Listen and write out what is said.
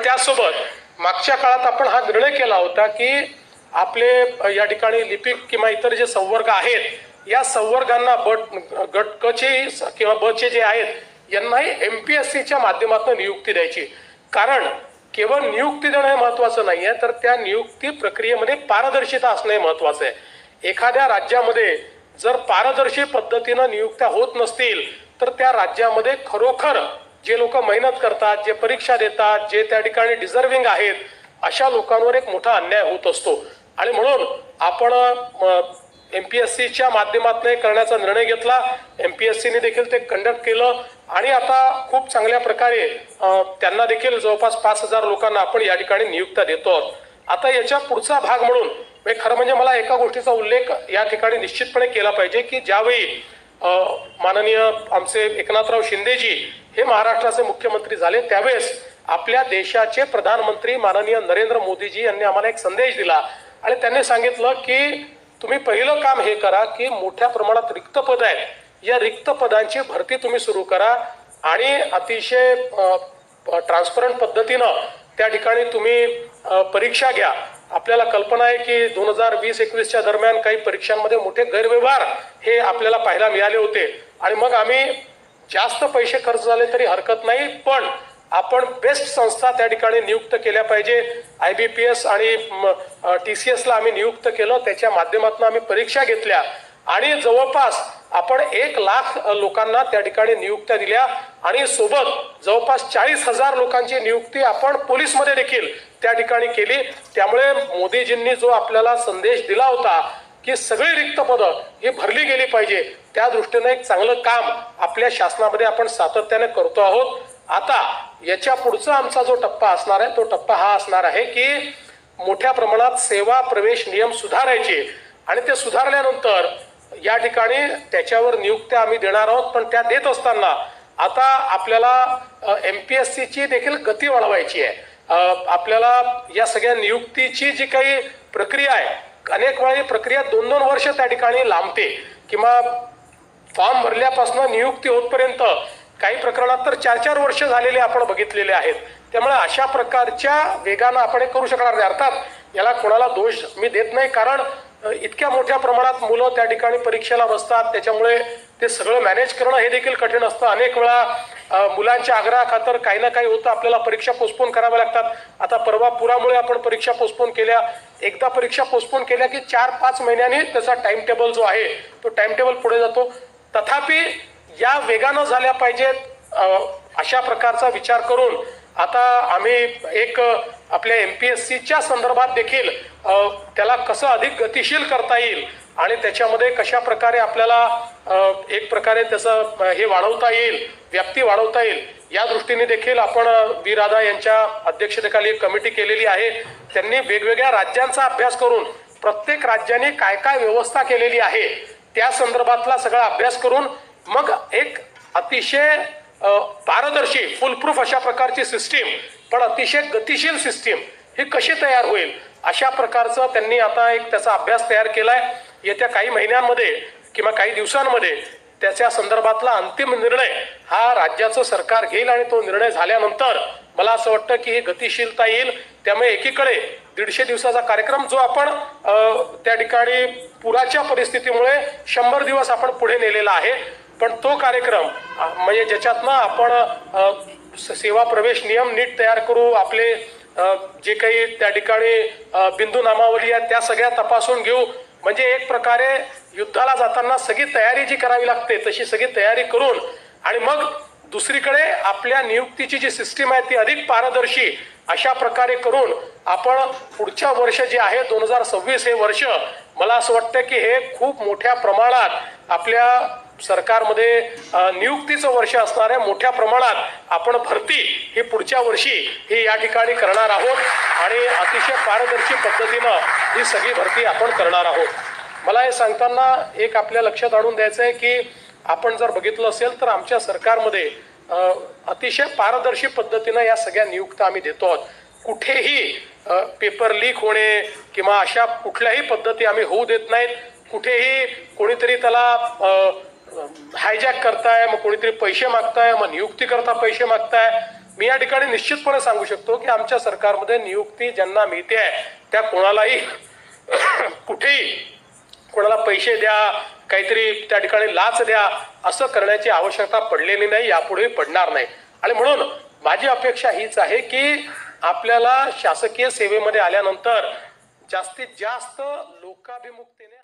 त्यासोबत मागच्या काळात आपण हा निर्णय केला होता की आपले या ठिकाणी लिपिक किंवा इतर जे संवर्ग आहेत या संवर्गांना गट क चे किंवा ब चे जे आहेत यांनाही MPSCच्या माध्यमातून नियुक्ती द्यायची। कारण केवळ नियुक्ती देणं हे महत्त्वाचं नाही आहे, तर त्या नियुक्ती प्रक्रियेमध्ये पारदर्शिता असणे महत्त्वाचं आहे। एखाद्या राज्यामध्ये जर पारदर्शी पद्धतीनं नियुक्त्या होत नसतील तर त्या राज्यामध्ये खरोखर जे लोक मेहनत करतात, जे परीक्षा देतात, जे त्या ठिकाणी डिझर्विंग आहेत, अशा लोकांवर एक मोठा अन्याय होत असतो। आणि म्हणून आपण MPSCच्या माध्यमातून करण्याचा निर्णय घेतला। MPSCने देखील ते कंडक्ट केलं आणि आता खूप चांगल्या प्रकारे त्यांना देखील जवळपास 5000 लोकांना आपण या ठिकाणी नियुक्त्या देतो आहोत। आता याच्या पुढचा भाग म्हणून खरं म्हणजे मला एका गोष्टीचा उल्लेख या ठिकाणी निश्चितपणे केला पाहिजे की ज्यावेळी माननीय आमचे एकनाथराव शिंदेजी हे महाराष्ट्राचे मुख्यमंत्री झाले त्यावेळेस आपल्या देशाचे प्रधानमंत्री माननीय नरेंद्र मोदीजी यांनी आम्हाला एक संदेश दिला आणि त्यांनी सांगितलं की तुम्ही पहिलं काम हे करा की मोठ्या प्रमाणात रिक्त पद आहेत, या रिक्त पदांची भरती तुम्ही सुरू करा आणि अतिशय ट्रान्सपरंट पद्धतीनं त्या ठिकाणी तुम्ही परीक्षा घ्या। आपल्याला कल्पना आहे की 2020-21च्या दरम्यान काही परीक्षांमध्ये मोठे गैरव्यवहार हे आपल्याला पाहायला मिळाले होते आणि मग आम्ही जास्त पैसे खर्च झाले तरी हरकत नाही, पण आपण बेस्ट संस्था त्या ठिकाणी नियुक्त केल्या पाहिजे। IBPS आणि TCS ला आम्ही नियुक्त केलं, त्याच्या माध्यमातून आम्ही परीक्षा घेतल्या आणि जवळपास आपण 1 लाख लोकांना त्या ठिकाणी नियुक्त्या दिल्या आणि सोबत जवळपास 40,000 लोकांची नियुक्ती आपण पोलीसमध्ये देखील त्या ठिकाणी केली। त्यामुळे मोदीजींनी जो आपल्याला संदेश दिला होता की सगळी रिक्त पदं ही भरली गेली पाहिजे, त्या दृष्टीने एक चांगलं काम आपल्या शासनामध्ये आपण सातत्याने करतो आहोत। आता याच्या पुढचा आमचा जो टप्पा असणार आहे तो टप्पा हा असणार आहे की मोठ्या प्रमाणात सेवा प्रवेश नियम सुधारायचे आणि ते सुधारल्यानंतर या ठिकाणी त्याच्यावर नियुक्त्या आम्ही देणार आहोत। पण त्या देत असताना आता आपल्याला MPSCची देखील गती वाढवायची आहे। आपल्याला या सगळ्या नियुक्तीची जी काही प्रक्रिया आहे, अनेक वेळा ही प्रक्रिया 2-2 वर्ष त्या ठिकाणी लांबते किंवा फॉर्म भरल्यापासून नियुक्ती होतपर्यंत काही प्रकरणात तर 4-4 वर्ष झालेले आपण बघितलेले आहेत। त्यामुळे अशा प्रकारच्या वेगानं आपण हे करू शकणार नाही। अर्थात याला कोणाला दोष मी देत नाही, कारण इतक्या मोठ्या प्रमाणात मुलं त्या ठिकाणी परीक्षेला बसतात, त्याच्यामुळे ते सगळं मॅनेज करणं हे देखील कठीण असतं। अनेक वेळा मुलांच्या आग्रहाखातर काही ना काही होतं, आपल्याला परीक्षा पोस्टपोन कराव्या लागतात। आता परवा पुरामुळे आपण परीक्षा पोस्टपोन केल्या, एकदा परीक्षा पोस्टपोन केल्या की 4-5 महिन्यांनी त्याचा टाइम टेबल जो आहे तो टाइम टेबल पुढे जातो। तथापि या वेगानं झाल्या पाहिजेत अशा प्रकारचा विचार करून आता आम्ही एक आपल्या MPSCच्या संदर्भात देखील त्याला कसं अधिक गतिशील करता येईल आणि त्याच्यामध्ये कशा प्रकारे आपल्याला एक प्रकारे त्याचं हे वाढवता येईल, व्याप्ती वाढवता येईल, या दृष्टीने देखील आपण वी राधा यांच्या अध्यक्षतेखाली एक कमिटी केलेली आहे। त्यांनी वेगवेगळ्या राज्यांचा अभ्यास करून प्रत्येक राज्याने काय काय व्यवस्था केलेली आहे त्या संदर्भातला सगळा अभ्यास करून मग एक अतिशय पारदर्शी फुलप्रूफ अशा प्रकारची सिस्टीम, पण अतिशय गतिशील सिस्टीम ही कशी तयार होईल अशा प्रकारचं त्यांनी आता एक त्याचा अभ्यास तयार केलाय। येत्या काही महिन्यांमध्ये किंवा काही दिवसांमध्ये त्याच्या संदर्भातला अंतिम निर्णय हा राज्याचं सरकार घेईल आणि तो निर्णय झाल्यानंतर मला असं वाटतं की ही गतिशीलता येईल। त्यामुळे एकीकडे 150 दिवसाचा कार्यक्रम जो आपण त्या ठिकाणी पुराच्या परिस्थितीमुळे 100 दिवस आपण पुढे नेलेला आहे, पण तो कार्यक्रम म्हणजे ज्याच्यातनं आपण सेवा प्रवेश नियम नीट तयार करू, आपले जे काही त्या ठिकाणी बिंदू नामावली आहे त्या सगळ्या तपासून घेऊ, म्हणजे एक प्रकारे युद्धाला जाताना सगळी तयारी जी करावी लागते तशी सगळी तयारी करून आणि मग दुसरीकडे आपल्या नियुक्तीची जी सिस्टीम आहे ती अधिक पारदर्शी अशा प्रकारे करून आपण पुढच्या वर्ष जे आहे 2026 हे वर्ष मला असं वाटतं की हे खूप मोठ्या प्रमाणात आपल्या सरकारमध्ये नियुक्तीचं वर्ष असणार आहे। मोठ्या प्रमाणात आपण भरती ही पुढच्या वर्षी ही या ठिकाणी करणार आहोत आणि अतिशय पारदर्शी पद्धतीनं ही सगळी भरती आपण करणार आहोत। मला हे सांगताना एक आपल्या लक्षात आणून द्यायचं आहे की आपण जर बघितलं असेल तर आमच्या सरकारमध्ये अतिशय पारदर्शी पद्धतीनं या सगळ्या नियुक्त्या आम्ही देतो आहोत। कुठेही पेपर लीक होणे किंवा अशा कुठल्याही पद्धती आम्ही होऊ देत नाहीत। कुठेही कोणीतरी त्याला हायजॅक करताय, मग कोणीतरी पैसे मागताय, मग नियुक्ती करता पैसे मागताय, मी या ठिकाणी निश्चितपणे सांगू शकतो की आमच्या सरकारमध्ये नियुक्ती ज्यांना मिळते आहे त्या कोणालाही कुठेही कोणाला पैसे द्या, काहीतरी त्या ठिकाणी लाच द्या असं करण्याची आवश्यकता पडलेली नाही, यापुढे पडणार नाही. आणि म्हणून माझी अपेक्षा हीच आहे की आपल्याला शासकीय सेवेमध्ये आल्यानंतर जास्तीत जास्त लोकाभिमुखतेने